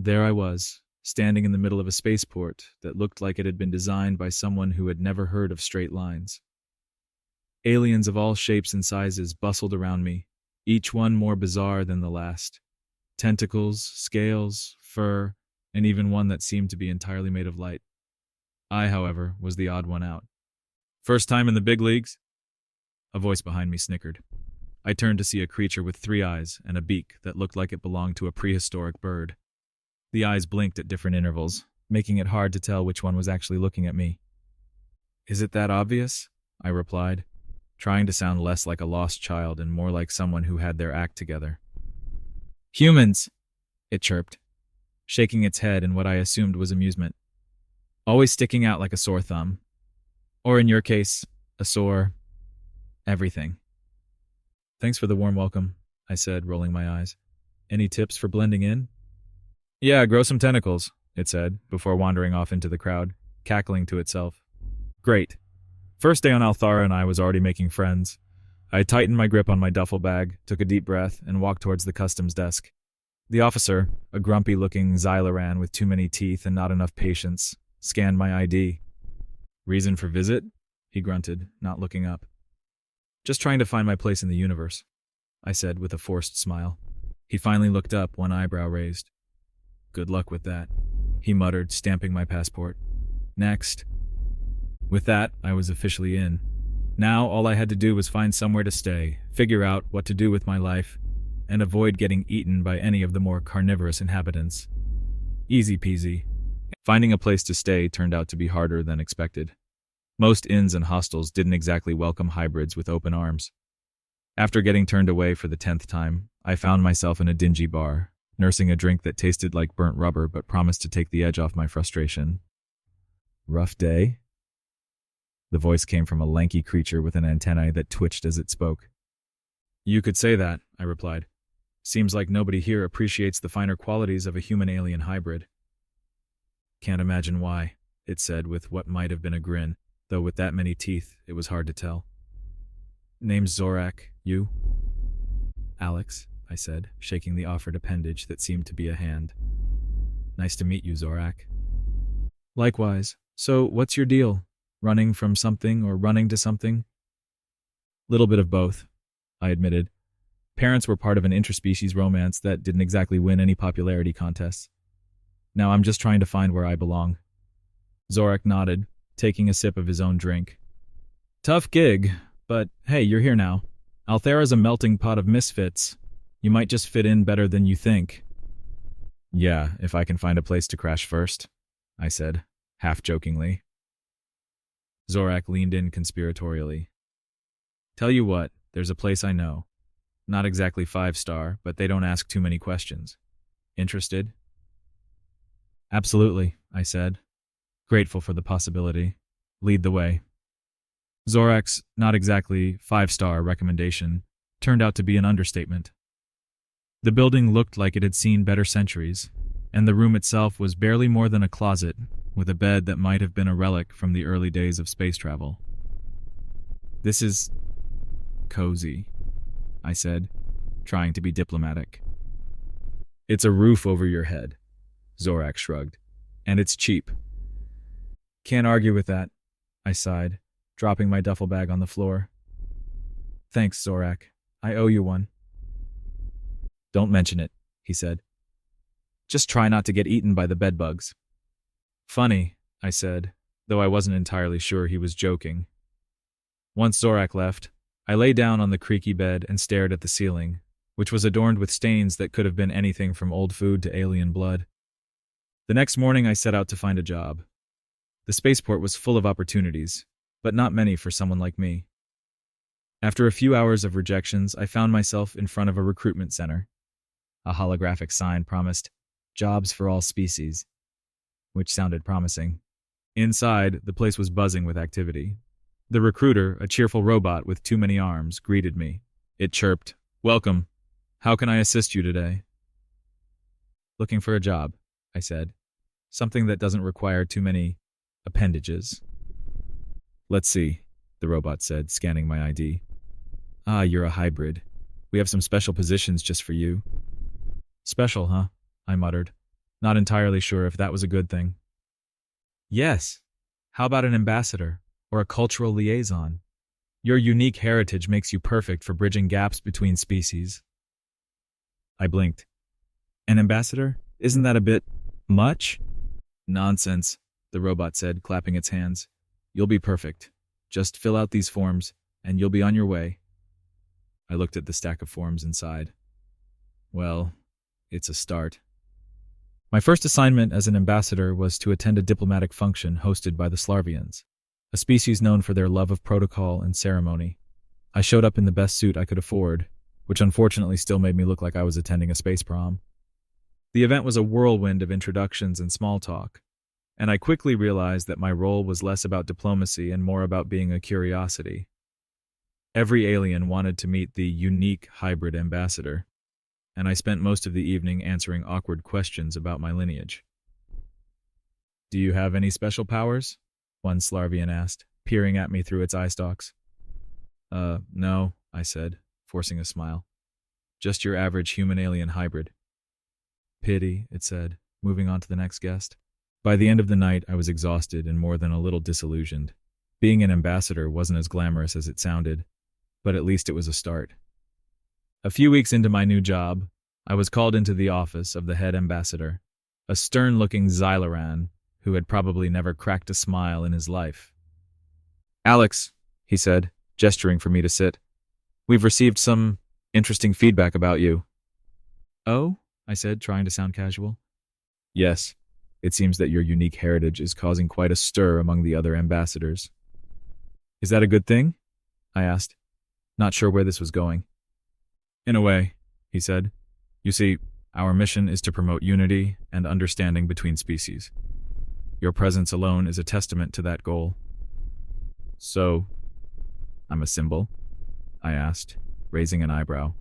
There I was, standing in the middle of a spaceport that looked like it had been designed by someone who had never heard of straight lines. Aliens of all shapes and sizes bustled around me, each one more bizarre than the last. Tentacles, scales, fur, and even one that seemed to be entirely made of light. I, however, was the odd one out. "First time in the big leagues?" A voice behind me snickered. I turned to see a creature with 3 eyes and a beak that looked like it belonged to a prehistoric bird. The eyes blinked at different intervals, making it hard to tell which one was actually looking at me. "Is it that obvious?" I replied, trying to sound less like a lost child and more like someone who had their act together. "Humans!" it chirped, shaking its head in what I assumed was amusement. "Always sticking out like a sore thumb. Or in your case, a sore... everything." "Thanks for the warm welcome," I said, rolling my eyes. "Any tips for blending in?" "Yeah, grow some tentacles," it said, before wandering off into the crowd, cackling to itself. Great. First day on Althara and I was already making friends. I tightened my grip on my duffel bag, took a deep breath, and walked towards the customs desk. The officer, a grumpy-looking Xyloran with too many teeth and not enough patience, scanned my ID. "Reason for visit?" he grunted, not looking up. "Just trying to find my place in the universe," I said with a forced smile. He finally looked up, one eyebrow raised. "Good luck with that," he muttered, stamping my passport. "Next." With that, I was officially in. Now all I had to do was find somewhere to stay, figure out what to do with my life, and avoid getting eaten by any of the more carnivorous inhabitants. Easy peasy. Finding a place to stay turned out to be harder than expected. Most inns and hostels didn't exactly welcome hybrids with open arms. After getting turned away for the 10th time, I found myself in a dingy bar, nursing a drink that tasted like burnt rubber but promised to take the edge off my frustration. "Rough day?" The voice came from a lanky creature with an antennae that twitched as it spoke. "You could say that," I replied. "Seems like nobody here appreciates the finer qualities of a human-alien hybrid." "Can't imagine why," it said with what might have been a grin, though with that many teeth, it was hard to tell. "Name's Zorak. You?" "Alex," I said, shaking the offered appendage that seemed to be a hand. "Nice to meet you, Zorak." "Likewise. So, what's your deal? Running from something or running to something?" "Little bit of both," I admitted. "Parents were part of an interspecies romance that didn't exactly win any popularity contests. Now I'm just trying to find where I belong." Zorak nodded, taking a sip of his own drink. "Tough gig, but hey, you're here now. Althera's a melting pot of misfits. You might just fit in better than you think." "Yeah, if I can find a place to crash first," I said, half-jokingly. Zorak leaned in conspiratorially. "Tell you what, there's a place I know. Not exactly 5-star, but they don't ask too many questions. Interested?" "Absolutely," I said, grateful for the possibility. "Lead the way." Zorak's not exactly 5-star recommendation turned out to be an understatement. The building looked like it had seen better centuries, and the room itself was barely more than a closet, with a bed that might have been a relic from the early days of space travel. "This is... cozy," I said, trying to be diplomatic. "It's a roof over your head," Zorak shrugged, "and it's cheap." "Can't argue with that," I sighed, dropping my duffel bag on the floor. "Thanks, Zorak. I owe you one." "Don't mention it," he said. "Just try not to get eaten by the bedbugs." "Funny," I said, though I wasn't entirely sure he was joking. Once Zorak left, I lay down on the creaky bed and stared at the ceiling, which was adorned with stains that could have been anything from old food to alien blood. The next morning I set out to find a job. The spaceport was full of opportunities, but not many for someone like me. After a few hours of rejections, I found myself in front of a recruitment center. A holographic sign promised, "Jobs for all species," which sounded promising. Inside, the place was buzzing with activity. The recruiter, a cheerful robot with too many arms, greeted me. It chirped, "Welcome. How can I assist you today?" "Looking for a job," I said. "Something that doesn't require too many appendages." "Let's see," the robot said, scanning my ID. "Ah, you're a hybrid. We have some special positions just for you." "Special, huh?" I muttered, not entirely sure if that was a good thing. Yes. How about an ambassador or a cultural liaison? Your unique heritage makes you perfect for bridging gaps between species. I blinked. An ambassador? Isn't that a bit much? Nonsense, the robot said, clapping its hands. You'll be perfect. Just fill out these forms, and you'll be on your way. I looked at the stack of forms and sighed. Well, it's a start. My first assignment as an ambassador was to attend a diplomatic function hosted by the Slarvians, a species known for their love of protocol and ceremony. I showed up in the best suit I could afford, which unfortunately still made me look like I was attending a space prom. The event was a whirlwind of introductions and small talk, and I quickly realized that my role was less about diplomacy and more about being a curiosity. Every alien wanted to meet the unique hybrid ambassador, and I spent most of the evening answering awkward questions about my lineage. Do you have any special powers? One Slarvian asked, peering at me through its eye stalks. No, I said, forcing a smile. Just your average human-alien hybrid. Pity, it said, moving on to the next guest. By the end of the night, I was exhausted and more than a little disillusioned. Being an ambassador wasn't as glamorous as it sounded, but at least it was a start. A few weeks into my new job, I was called into the office of the head ambassador, a stern-looking Xyloran who had probably never cracked a smile in his life. Alex, he said, gesturing for me to sit, we've received some interesting feedback about you. Oh? I said, trying to sound casual. Yes, it seems that your unique heritage is causing quite a stir among the other ambassadors. Is that a good thing? I asked, not sure where this was going. In a way, he said. You see, our mission is to promote unity and understanding between species. Your presence alone is a testament to that goal. So, I'm a symbol? I asked, raising an eyebrow.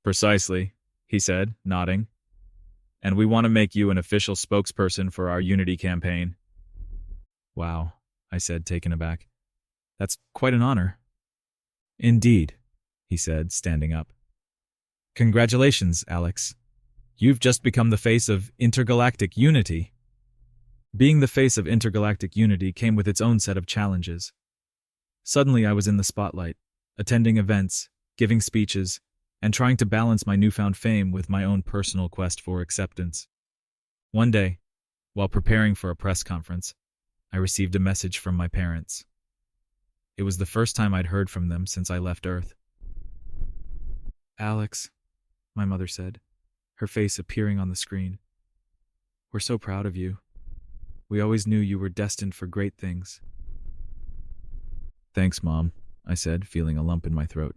Precisely, he said, nodding. And we want to make you an official spokesperson for our Unity campaign. Wow, I said, taken aback. That's quite an honor. Indeed, he said, standing up. Congratulations, Alex. You've just become the face of Intergalactic Unity. Being the face of Intergalactic Unity came with its own set of challenges. Suddenly I was in the spotlight, attending events, giving speeches, and trying to balance my newfound fame with my own personal quest for acceptance. One day, while preparing for a press conference, I received a message from my parents. It was the first time I'd heard from them since I left Earth. Alex, my mother said, her face appearing on the screen. We're so proud of you. We always knew you were destined for great things. Thanks, Mom, I said, feeling a lump in my throat.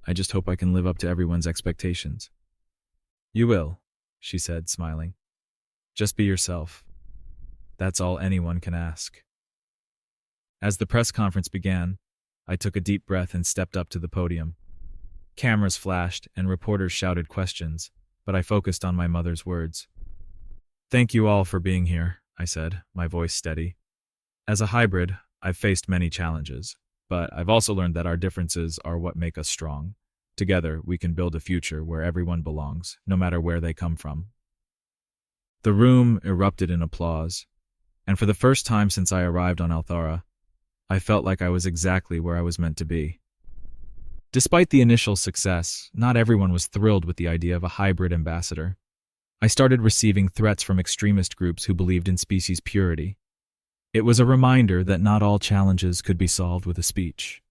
I just hope I can live up to everyone's expectations. You will, she said, smiling. Just be yourself. That's all anyone can ask. As the press conference began, I took a deep breath and stepped up to the podium. Cameras flashed and reporters shouted questions, but I focused on my mother's words. Thank you all for being here, I said, my voice steady. As a hybrid, I've faced many challenges, but I've also learned that our differences are what make us strong. Together, we can build a future where everyone belongs, no matter where they come from. The room erupted in applause, and for the first time since I arrived on Althara, I felt like I was exactly where I was meant to be. Despite the initial success, not everyone was thrilled with the idea of a hybrid ambassador. I started receiving threats from extremist groups who believed in species purity. It was a reminder that not all challenges could be solved with a speech.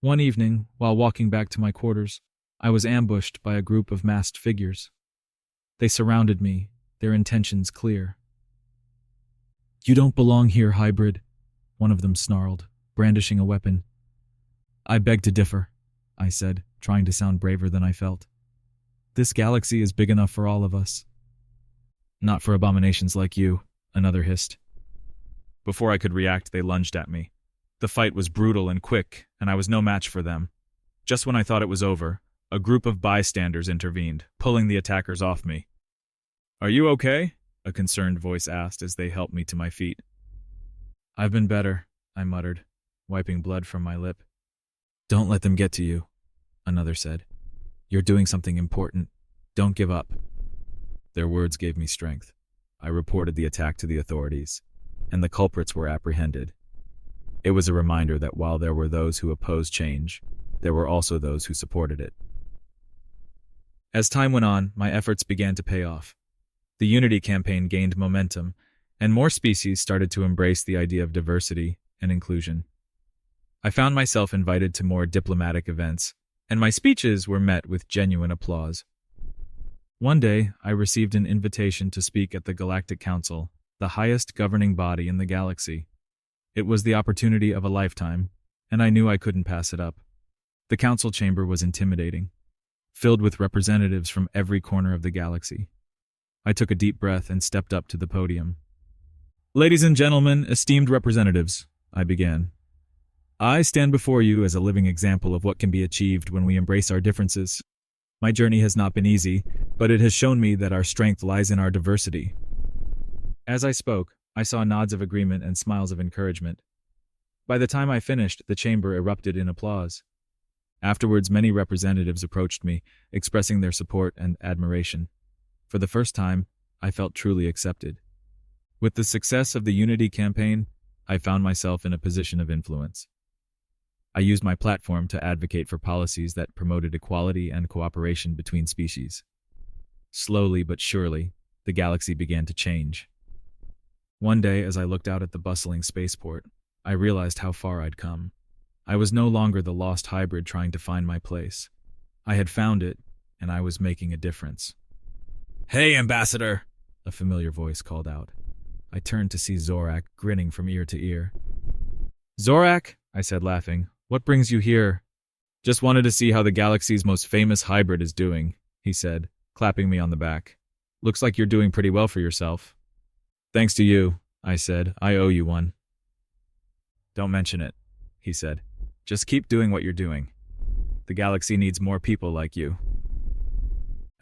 One evening, while walking back to my quarters, I was ambushed by a group of masked figures. They surrounded me, their intentions clear. You don't belong here, hybrid, one of them snarled, brandishing a weapon. I beg to differ, I said, trying to sound braver than I felt. This galaxy is big enough for all of us. Not for abominations like you, another hissed. Before I could react, they lunged at me. The fight was brutal and quick, and I was no match for them. Just when I thought it was over, a group of bystanders intervened, pulling the attackers off me. Are you okay? A concerned voice asked as they helped me to my feet. I've been better, I muttered, wiping blood from my lip. Don't let them get to you, another said. You're doing something important. Don't give up. Their words gave me strength. I reported the attack to the authorities, and the culprits were apprehended. It was a reminder that while there were those who opposed change, there were also those who supported it. As time went on, my efforts began to pay off. The Unity campaign gained momentum, and more species started to embrace the idea of diversity and inclusion. I found myself invited to more diplomatic events, and my speeches were met with genuine applause. One day, I received an invitation to speak at the Galactic Council, the highest governing body in the galaxy. It was the opportunity of a lifetime, and I knew I couldn't pass it up. The council chamber was intimidating, filled with representatives from every corner of the galaxy. I took a deep breath and stepped up to the podium. "Ladies and gentlemen, esteemed representatives," I began. "I stand before you as a living example of what can be achieved when we embrace our differences. My journey has not been easy, but it has shown me that our strength lies in our diversity." As I spoke, I saw nods of agreement and smiles of encouragement. By the time I finished, the chamber erupted in applause. Afterwards, many representatives approached me, expressing their support and admiration. For the first time, I felt truly accepted. With the success of the Unity campaign, I found myself in a position of influence. I used my platform to advocate for policies that promoted equality and cooperation between species. Slowly but surely, the galaxy began to change. One day, as I looked out at the bustling spaceport, I realized how far I'd come. I was no longer the lost hybrid trying to find my place. I had found it, and I was making a difference. "Hey, Ambassador!" a familiar voice called out. I turned to see Zorak grinning from ear to ear. "Zorak," I said, laughing, "what brings you here?" "Just wanted to see how the galaxy's most famous hybrid is doing," he said, clapping me on the back. "Looks like you're doing pretty well for yourself." "Thanks to you," I said. "I owe you one." "Don't mention it," he said. "Just keep doing what you're doing. The galaxy needs more people like you."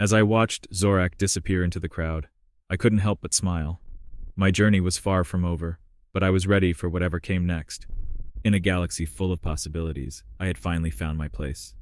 As I watched Zorak disappear into the crowd, I couldn't help but smile. My journey was far from over, but I was ready for whatever came next. In a galaxy full of possibilities, I had finally found my place.